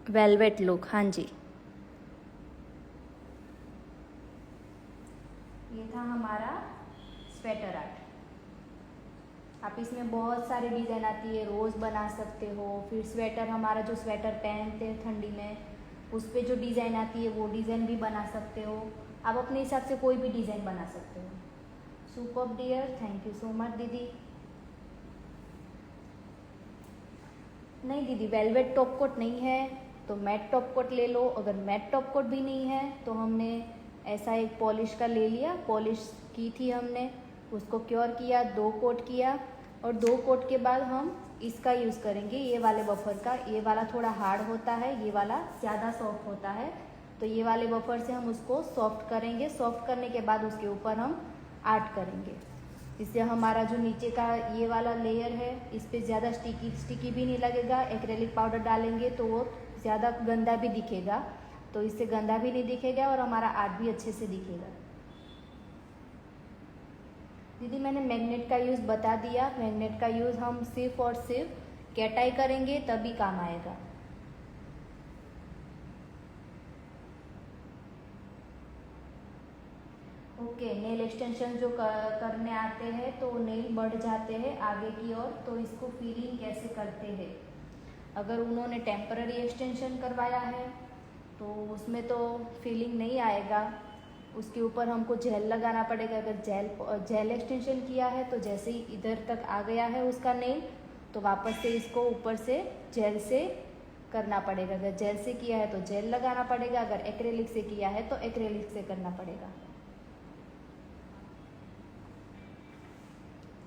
Velvet look, हाँ जी। ये था हमारा स्वेटर आर्ट। आप इसमें बहुत सारी डिज़ाइन आती है, रोज़ बना सकते हो, फिर स्वेटर, हमारा जो स्वेटर पहनते हैं ठंडी में उस पर जो डिज़ाइन आती है वो डिज़ाइन भी बना सकते हो। आप अपने हिसाब से कोई भी डिज़ाइन बना सकते हो। Superb dear, thank you so much दीदी। नहीं दीदी, वेलवेट टॉप कोट नहीं है तो मैट टॉप कोट ले लो। अगर मैट टॉप कोट भी नहीं है तो हमने ऐसा एक पॉलिश का ले लिया, पॉलिश की थी हमने, उसको क्योर किया, 2 कोट किया, और 2 कोट के बाद हम इसका यूज़ करेंगे, ये वाले बफर का। ये वाला थोड़ा हार्ड होता है, ये वाला ज़्यादा सॉफ्ट होता है, तो ये वाले बफर से हम उसको सॉफ्ट करेंगे। सॉफ्ट करने के बाद उसके ऊपर हम आर्ट करेंगे। इससे हमारा जो नीचे का ये वाला लेयर है इस पर ज़्यादा स्टिकी भी नहीं लगेगा। एक्रेलिक पाउडर डालेंगे तो वो ज़्यादा गंदा भी दिखेगा, तो इससे गंदा भी नहीं दिखेगा और हमारा आर्ट भी अच्छे से दिखेगा। दीदी मैंने मैग्नेट का यूज़ बता दिया। मैग्नेट का यूज़ हम सिर्फ और सिर्फ कैटाई करेंगे तभी काम आएगा। ओके, नेल एक्सटेंशन जो करने आते हैं तो नेल बढ़ जाते हैं आगे की ओर, तो इसको फीलिंग कैसे करते हैं? अगर उन्होंने टेम्पररी एक्सटेंशन करवाया है तो उसमें तो फीलिंग नहीं आएगा, उसके ऊपर हमको जेल लगाना पड़ेगा। अगर जेल एक्सटेंशन किया है तो जैसे ही इधर तक आ गया है उसका नेल, तो वापस से इसको ऊपर से जेल से करना पड़ेगा। अगर जेल से किया है तो जेल लगाना पड़ेगा, अगर एक्रेलिक से किया है तो एक्रेलिक से करना पड़ेगा।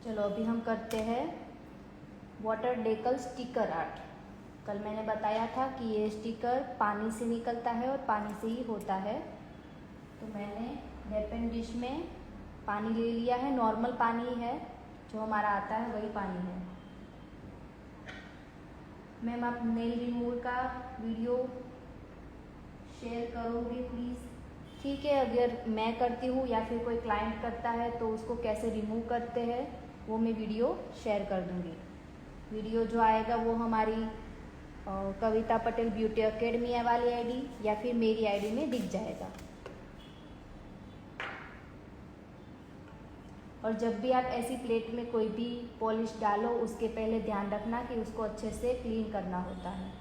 चलो अभी हम करते हैं वाटर डेकल स्टिकर आर्ट। कल मैंने बताया था कि ये स्टिकर पानी से निकलता है और पानी से ही होता है। तो मैंने लेपेन डिश में पानी ले लिया है, नॉर्मल पानी है जो हमारा आता है वही पानी है। मैम आप नेल रिमूवर का वीडियो शेयर करोगे प्लीज़? ठीक है, अगर मैं करती हूँ या फिर कोई क्लाइंट करता है तो उसको कैसे रिमूव करते हैं वो मैं वीडियो शेयर कर दूँगी। वीडियो जो आएगा वो हमारी कविता पटेल ब्यूटी अकेडमी वाली आईडी या फिर मेरी आईडी में दिख जाएगा। और जब भी आप ऐसी प्लेट में कोई भी पॉलिश डालो उसके पहले ध्यान रखना कि उसको अच्छे से क्लीन करना होता है।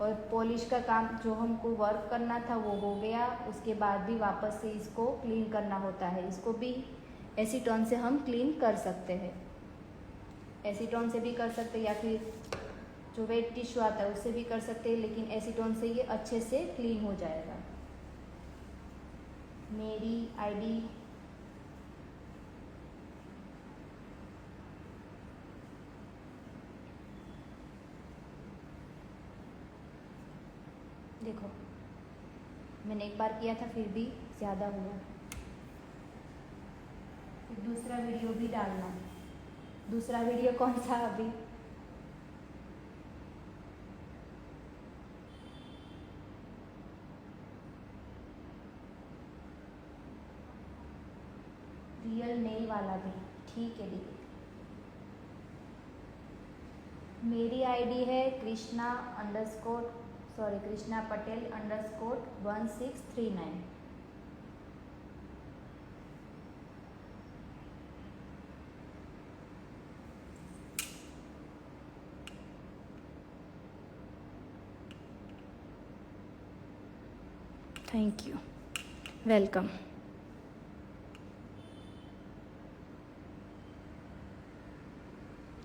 और पॉलिश का काम जो हमको वर्क करना था वो हो गया, उसके बाद भी वापस से इसको क्लीन करना होता है। इसको भी एसीटोन से हम क्लीन कर सकते हैं, एसीटोन से भी कर सकते हैं या फिर जो वेट टिश्यू आता है उससे भी कर सकते हैं, लेकिन एसीटोन से ये अच्छे से क्लीन हो जाएगा। मेरी आईडी देखो, मैंने एक बार किया था फिर भी ज़्यादा हुआ। फिर दूसरा वीडियो भी डालना। दूसरा वीडियो कौन सा अभी? रियल नेल वाला भी ठीक है दीदी। मेरी आईडी है Krishna Patel _1639। Thank you, welcome.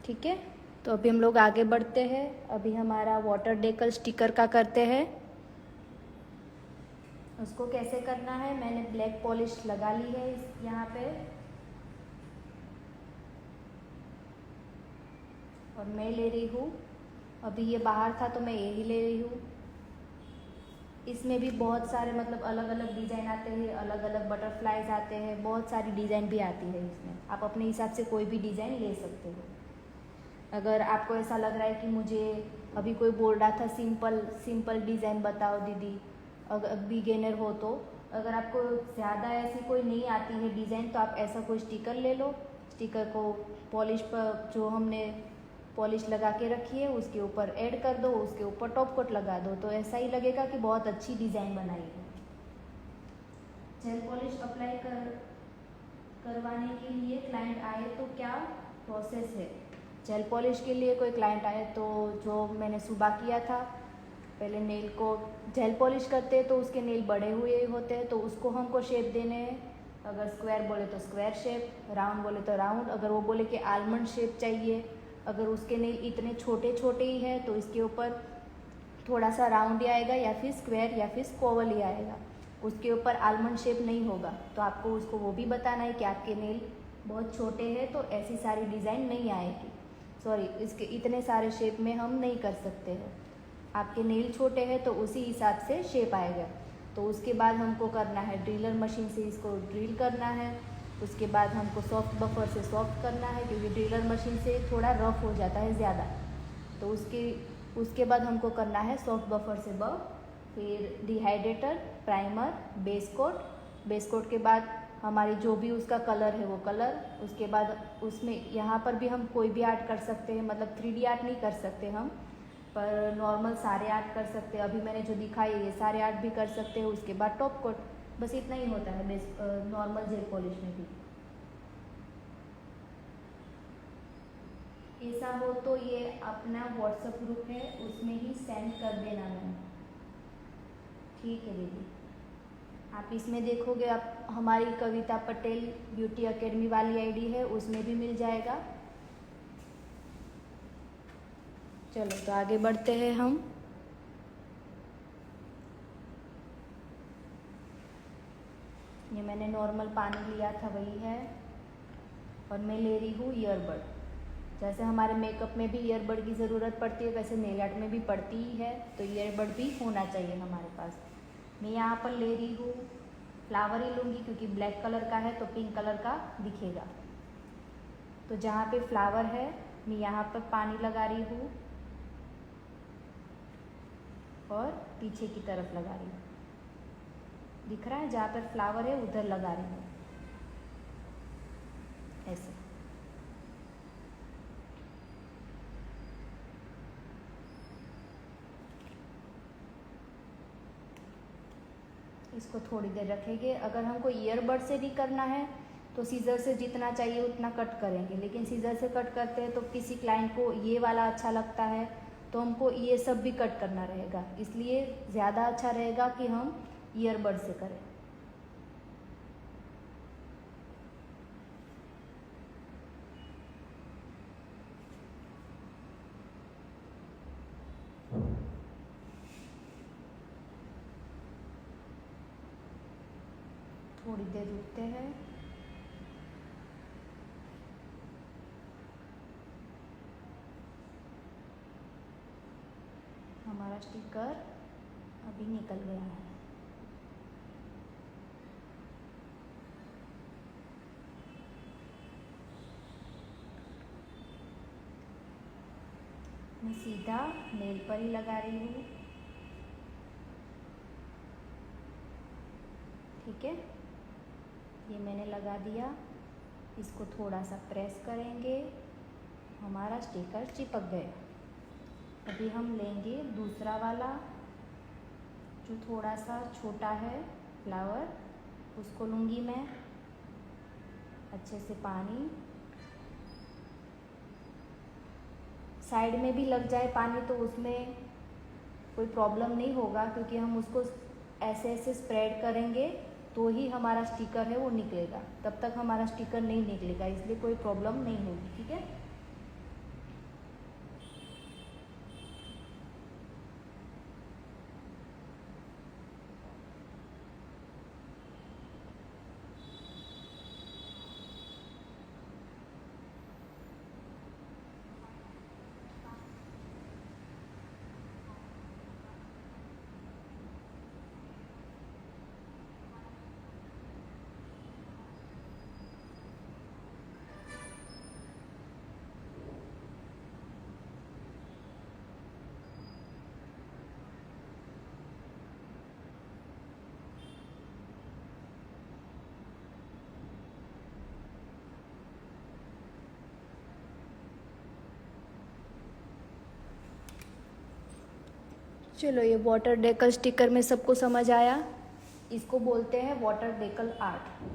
ठीक है, तो अभी हम लोग आगे बढ़ते हैं। अभी हमारा वाटर डेकल स्टिकर का करते हैं। उसको कैसे करना है, मैंने ब्लैक पॉलिश लगा ली है यहाँ पे, और मैं ले रही हूँ, अभी ये बाहर था तो मैं यही ले रही हूँ। इसमें भी बहुत सारे मतलब अलग अलग डिज़ाइन आते हैं, अलग अलग बटरफ्लाइज आते हैं, बहुत सारी डिज़ाइन भी आती है इसमें। आप अपने हिसाब से कोई भी डिज़ाइन ले सकते हो। अगर आपको ऐसा लग रहा है कि मुझे अभी कोई बोल रहा था सिंपल डिज़ाइन बताओ दीदी, अगर बिगेनर हो तो, अगर आपको ज़्यादा ऐसी कोई नहीं आती है डिज़ाइन तो आप ऐसा कोई स्टिकर ले लो। स्टिकर को पॉलिश पर जो हमने पॉलिश लगा के रखिए, उसके ऊपर ऐड कर दो, उसके ऊपर टॉप कोट लगा दो, तो ऐसा ही लगेगा कि बहुत अच्छी डिज़ाइन बनाई है। जेल पॉलिश अप्लाई करवाने के लिए क्लाइंट आए तो क्या प्रोसेस है? जेल पॉलिश के लिए कोई क्लाइंट आए तो जो मैंने सुबह किया था, पहले नेल को जेल पॉलिश करते हैं तो उसके नेल बड़े हुए होते हैं, तो उसको हमको शेप देने हैं। अगर स्क्वायर बोले तो स्क्वायर शेप, राउंड बोले तो राउंड, अगर वो बोले कि आलमंड शेप चाहिए, अगर उसके नेल इतने छोटे छोटे ही है तो इसके ऊपर थोड़ा सा राउंड ही आएगा, या फिर स्क्वायर या फिर स्कोवल ही आएगा, उसके ऊपर आलमंड शेप नहीं होगा। तो आपको उसको वो भी बताना है कि आपके नेल बहुत छोटे हैं तो ऐसी सारी डिज़ाइन नहीं आएगी, सॉरी इसके इतने सारे शेप में हम नहीं कर सकते हैं। आपके नेल छोटे हैं तो उसी हिसाब से शेप आएगा। तो उसके बाद हमको करना है ड्रिलर मशीन से इसको ड्रिल करना है। उसके बाद हमको सॉफ्ट बफर से सॉफ्ट करना है, क्योंकि ड्रिलर मशीन से थोड़ा रफ हो जाता है ज़्यादा। तो उसके बाद हमको करना है सॉफ्ट बफर से बफ, फिर डिहाइड्रेटर, प्राइमर, बेस कोट के बाद हमारी जो भी उसका कलर है वो कलर। उसके बाद उसमें यहाँ पर भी हम कोई भी आर्ट कर सकते हैं, मतलब 3D आर्ट नहीं कर सकते हम, पर नॉर्मल सारे आर्ट कर सकते हैं। अभी मैंने जो दिखाई ये सारे आर्ट भी कर सकते हैं। उसके बाद टॉप कोट, बस इतना ही होता है बेस नॉर्मल जेल पॉलिश में भी। ऐसा हो तो ये अपना व्हाट्सएप ग्रुप है उसमें ही सेंड कर देना मैम। ठीक है दीदी, आप इसमें देखोगे, आप हमारी कविता पटेल ब्यूटी एकेडमी वाली आईडी है उसमें भी मिल जाएगा। चलो तो आगे बढ़ते हैं हम। ये मैंने नॉर्मल पानी लिया था वही है, और मैं ले रही हूँ ईयरबड। जैसे हमारे मेकअप में भी ईयरबड की ज़रूरत पड़ती है, वैसे नेल आर्ट में भी पड़ती ही है, तो ईयरबड भी होना चाहिए हमारे पास। मैं यहाँ पर ले रही हूँ फ्लावर ही लूँगी, क्योंकि ब्लैक कलर का है तो पिंक कलर का दिखेगा। तो जहाँ पे फ्लावर है मैं यहाँ पर पानी लगा रही हूँ और पीछे की तरफ लगा रही हूँ। दिख रहा है, जहाँ पर फ्लावर है उधर लगा रही हूँ ऐसे। इसको थोड़ी देर रखेंगे। अगर हमको ईयरबड से भी करना है तो सीज़र से जितना चाहिए उतना कट करेंगे, लेकिन सीज़र से कट करते हैं तो किसी क्लाइंट को ये वाला अच्छा लगता है तो हमको ये सब भी कट करना रहेगा, इसलिए ज़्यादा अच्छा रहेगा कि हम ईयरबड से करें। थोड़ी देर रुकते हैं। हमारा स्टिकर अभी निकल गया है। मैं सीधा नेल पर ही लगा रही हूँ। ठीक है, ये मैंने लगा दिया। इसको थोड़ा सा प्रेस करेंगे, हमारा स्टिकर चिपक गया। अभी हम लेंगे दूसरा वाला जो थोड़ा सा छोटा है फ्लावर, उसको लूँगी मैं। अच्छे से पानी, साइड में भी लग जाए पानी तो उसमें कोई प्रॉब्लम नहीं होगा, क्योंकि हम उसको ऐसे ऐसे स्प्रेड करेंगे तो ही हमारा स्टिकर है वो निकलेगा, तब तक हमारा स्टिकर नहीं निकलेगा, इसलिए कोई प्रॉब्लम नहीं होगी। ठीक है, चलो, ये वाटर डेकल स्टिकर में सबको समझ आया। इसको बोलते हैं वाटर डेकल आर्ट।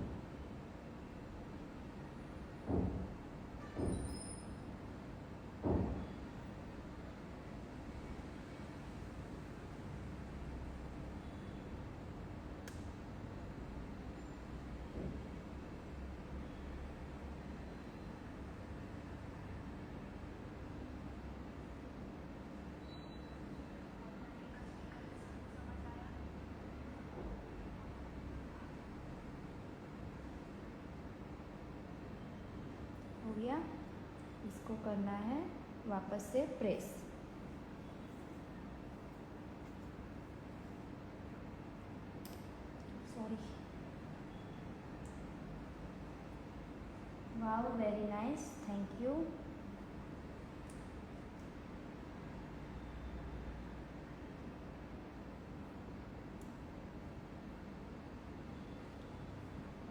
हो गया। इसको करना है वापस से press. Sorry. Wow, very nice, thank you.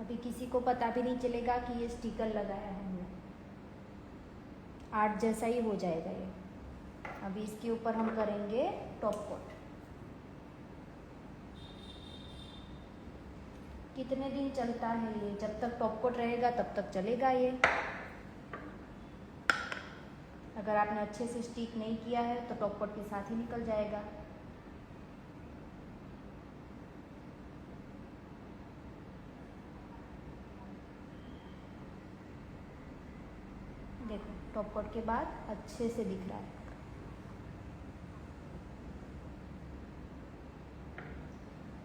अभी किसी को पता भी नहीं चलेगा कि ये स्टिकर लगाया है हमने। आर्ट जैसा ही हो जाएगा ये। अभी इसके ऊपर हम करेंगे टॉप कोट। कितने दिन चलता है ये? जब तक टॉप कोट रहेगा तब तक चलेगा ये। अगर आपने अच्छे से स्टिक नहीं किया है तो टॉप कोट के साथ ही निकल जाएगा। देखो, टॉप कोट के बाद अच्छे से दिख रहा है।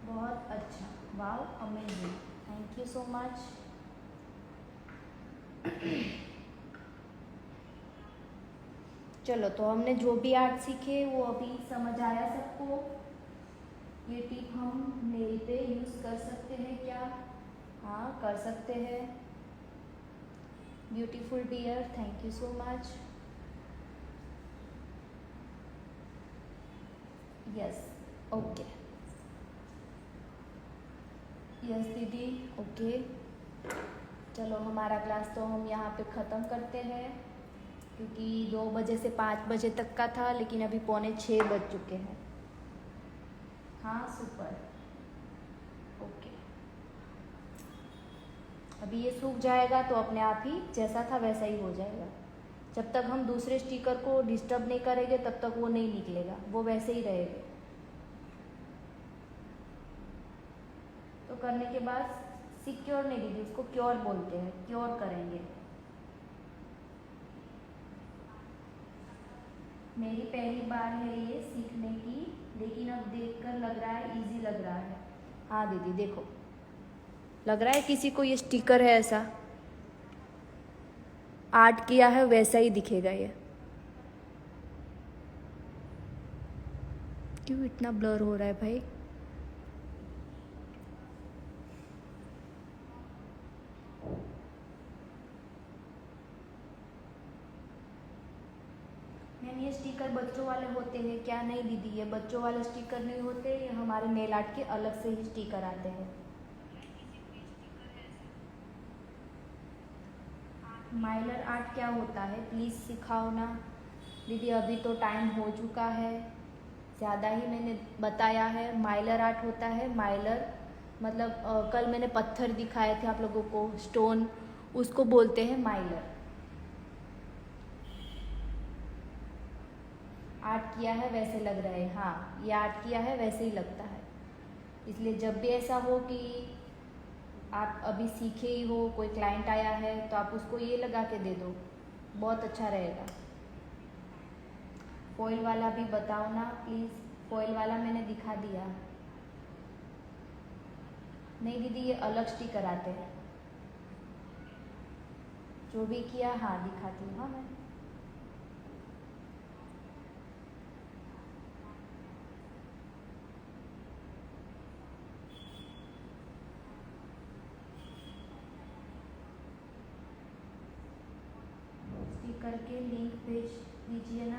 बहुत अच्छा, wow, amazing, thank you so much. चलो, तो हमने जो भी आर्ट सीखे वो अभी समझ आया सबको। ये टिप हम नेल पे यूज़ कर सकते हैं क्या? हाँ, कर सकते हैं। Beautiful dear, thank you so much. Yes, okay. Yes दीदी, ओके। चलो, हमारा क्लास तो हम यहाँ पे ख़त्म करते हैं, क्योंकि 2 बजे से 5 बजे तक का था, लेकिन अभी 5:45 बज चुके हैं। हाँ, सुपर, ओके। अभी ये सूख जाएगा तो अपने आप ही जैसा था वैसा ही हो जाएगा। जब तक हम दूसरे स्टिकर को डिस्टर्ब नहीं करेंगे तब तक वो नहीं निकलेगा, वो वैसे ही रहेगा। तो करने के बाद सिक्योर नहीं दीदी, उसको क्योर बोलते हैं, क्योर करेंगे। मेरी पहली बार है ये सीखने की, लेकिन अब देखकर लग रहा है इजी लग रहा है। हाँ दीदी, देखो, लग रहा है किसी को ये स्टिकर है ऐसा आर्ट किया है वैसा ही दिखेगा ये। क्यों इतना ब्लर हो रहा है भाई? मैम, ये स्टिकर बच्चों वाले होते हैं क्या? नहीं दीदी, ये बच्चों वाले स्टिकर नहीं होते, ये हमारे नेल आर्ट के अलग से ही स्टिकर आते हैं। माइलर आर्ट क्या होता है, प्लीज़ सिखाओ ना दीदी। अभी तो टाइम हो चुका है, ज़्यादा ही मैंने बताया है। माइलर आर्ट होता है, माइलर मतलब कल मैंने पत्थर दिखाए थे आप लोगों को, स्टोन, उसको बोलते हैं माइलर। आर्ट किया है वैसे लग रहा है, हाँ, ये आर्ट किया है वैसे ही लगता है। इसलिए जब भी ऐसा हो कि आप अभी सीखे ही हो, कोई क्लाइंट आया है, तो आप उसको ये लगा के दे दो, बहुत अच्छा रहेगा। फॉइल वाला भी बताओ ना प्लीज़। फॉइल वाला मैंने दिखा दिया। नहीं दीदी, ये अलग स्टिकर आते हैं। जो भी किया, हाँ दिखाती हूँ। हाँ मैं स्टिकर के लिंक भेज दीजिए ना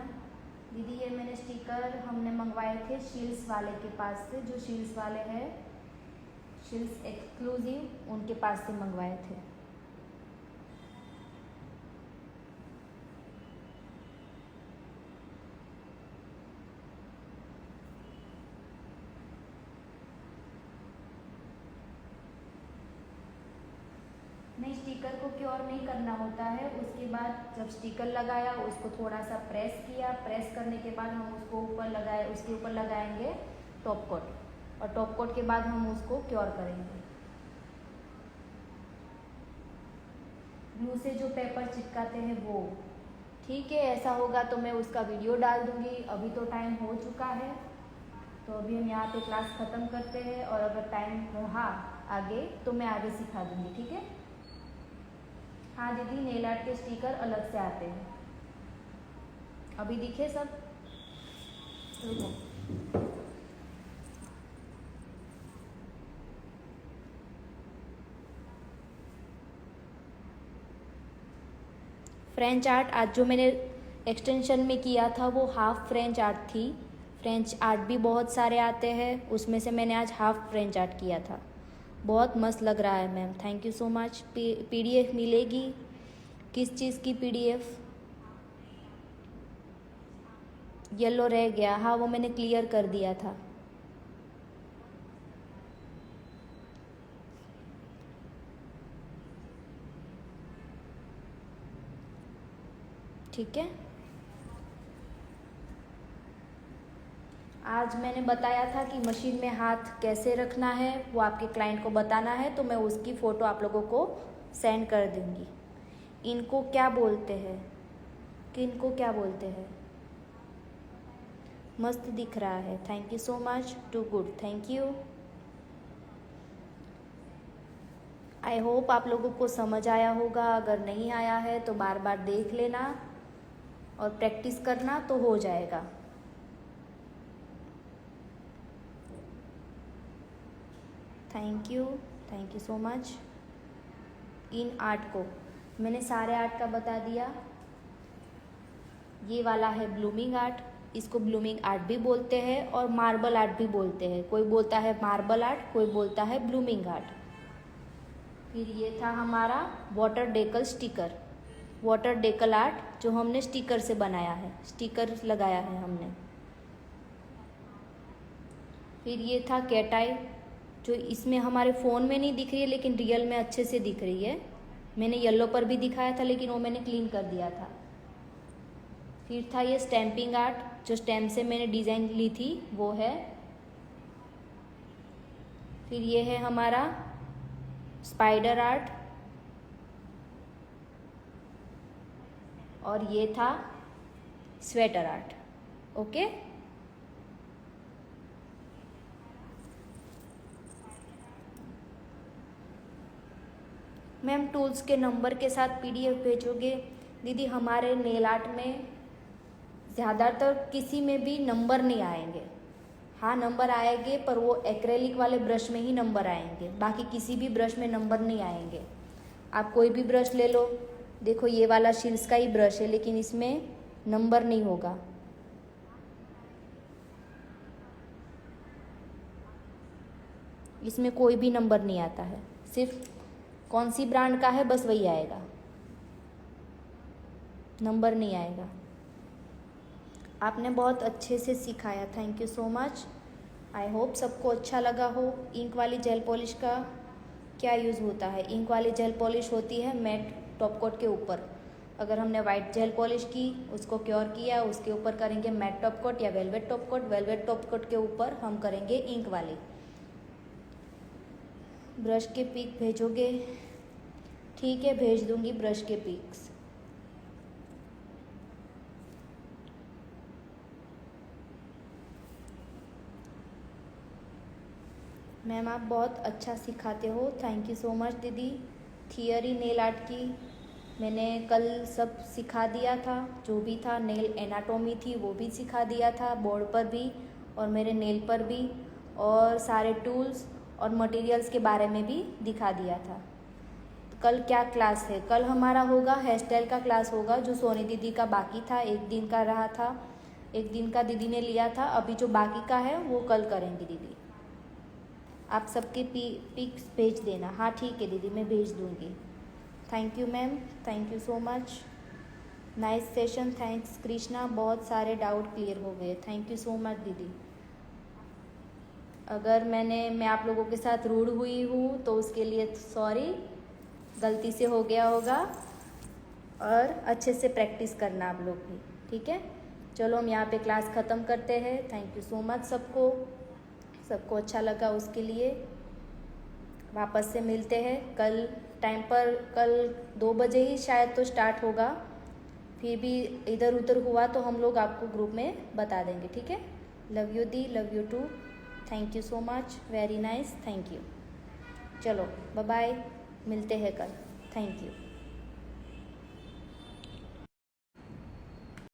दीदी। ये मैंने स्टिकर हमने मंगवाए थे शील्स वाले के पास से, जो शील्स वाले हैं, शील्स एक्सक्लूसिव, उनके पास से मंगवाए थे। नहीं, स्टिकर को क्योर नहीं करना होता है। उसके बाद जब स्टिकर लगाया उसको थोड़ा सा प्रेस किया, प्रेस करने के बाद हम उसको उसके ऊपर लगाएंगे टॉप कोट, और टॉप कोट के बाद हम उसको क्योर करेंगे। ग्लू से जो पेपर चिपकाते हैं वो, ठीक है। ऐसा होगा तो मैं उसका वीडियो डाल दूंगी। अभी तो टाइम हो चुका है, तो अभी हम यहाँ पे क्लास ख़त्म करते हैं, और अगर टाइम रहा आगे तो मैं आगे सिखा दूंगी, ठीक है। हाँ दीदी, नेल आर्ट के स्टिकर अलग से आते हैं। अभी दिखे सब? रुको, फ्रेंच आर्ट आज जो मैंने एक्सटेंशन में किया था वो हाफ फ्रेंच आर्ट थी। फ्रेंच आर्ट भी बहुत सारे आते हैं, उसमें से मैंने आज हाफ फ्रेंच आर्ट किया था। बहुत मस्त लग रहा है ma'am, thank you so much. PDF मिलेगी? किस चीज़ की पीडीएफ? येलो रह गया, हाँ वो मैंने क्लियर कर दिया था। ठीक है, आज मैंने बताया था कि मशीन में हाथ कैसे रखना है वो आपके क्लाइंट को बताना है, तो मैं उसकी फ़ोटो आप लोगों को सेंड कर दूँगी। इनको क्या बोलते हैं, कि इनको क्या बोलते हैं? मस्त दिख रहा है, thank you so much, too good, thank you. I hope आप लोगों को समझ आया होगा। अगर नहीं आया है तो बार बार देख लेना और प्रैक्टिस करना तो हो जाएगा। Thank you so much. In art को मैंने सारे आर्ट का बता दिया। ये वाला है ब्लूमिंग आर्ट, इसको ब्लूमिंग आर्ट भी बोलते हैं और मार्बल आर्ट भी बोलते हैं। कोई बोलता है मार्बल आर्ट, कोई बोलता है ब्लूमिंग आर्ट। फिर ये था हमारा water decal sticker, water decal art जो हमने स्टिकर से बनाया है, स्टिकर लगाया है हमने। फिर ये था कैट आई, जो इसमें हमारे फ़ोन में नहीं दिख रही है लेकिन रियल में अच्छे से दिख रही है। मैंने येलो पर भी दिखाया था लेकिन वो मैंने क्लीन कर दिया था। फिर था ये स्टैम्पिंग आर्ट, जो स्टैम्प से मैंने डिज़ाइन ली थी वो है। फिर ये है हमारा स्पाइडर आर्ट, और ये था sweater art. Okay, ma'am tools के नंबर के साथ पीडीएफ भेजोगे? दीदी हमारे नेल आर्ट में ज़्यादातर किसी में भी नंबर नहीं आएंगे। हाँ नंबर आएंगे पर वो एक्रेलिक वाले ब्रश में ही नंबर आएंगे, बाकी किसी भी ब्रश में नंबर नहीं आएंगे। आप कोई भी ब्रश ले लो, देखो ये वाला शील्स का ही ब्रश है लेकिन इसमें नंबर नहीं होगा। इसमें कोई भी नंबर नहीं आता है, सिर्फ कौन सी ब्रांड का है बस वही आएगा, नंबर नहीं आएगा। आपने बहुत अच्छे से सिखाया, thank you so much. I hope सबको अच्छा लगा हो। इंक वाली जेल पॉलिश का क्या यूज़ होता है? इंक वाली जेल पॉलिश होती है मैट टॉप कोट के ऊपर। अगर हमने वाइट जेल पॉलिश की, उसको क्योर किया, उसके ऊपर करेंगे मैट टॉप कोट या velvet top coat. Velvet top coat के ऊपर हम करेंगे इंक वाली। ब्रश के पिक भेजोगे? ठीक है, भेज दूंगी ब्रश के पिक्स। मैम आप बहुत अच्छा सिखाते हो, थैंक यू सो मच दीदी। थियरी नेल आर्ट की मैंने कल सब सिखा दिया था, जो भी था नेल एनाटॉमी थी वो भी सिखा दिया था, बोर्ड पर भी और मेरे नेल पर भी, और सारे टूल्स और मटेरियल्स के बारे में भी दिखा दिया था। तो कल क्या क्लास है? कल हमारा होगा हेयर स्टाइल का क्लास होगा, जो सोनी दीदी का बाकी था, एक दिन का रहा था, एक दिन का दीदी ने लिया था। अभी जो बाकी का है वो कल करेंगी दीदी। आप सबके पिक्स भेज देना। हाँ ठीक है दीदी, मैं भेज दूँगी। Thank you ma'am, thank you so much, nice session, thanks Krishna, बहुत सारे डाउट क्लियर हो गए, थैंक यू सो मच दीदी। अगर मैं आप लोगों के साथ रूड हुई हूँ तो उसके लिए सॉरी। गलती से हो गया होगा, और अच्छे से प्रैक्टिस करना आप लोग भी, ठीक है। चलो हम यहाँ पे क्लास ख़त्म करते हैं। थैंक यू सो मच सबको अच्छा लगा उसके लिए। वापस से मिलते हैं कल टाइम पर, कल 2 बजे ही शायद तो स्टार्ट होगा, फिर भी इधर उधर हुआ तो हम लोग आपको ग्रुप में बता देंगे, ठीक है। लव यू दी, love you too, thank you so much, very nice, thank you. चलो बाय बाय, मिलते हैं कल, थैंक यू।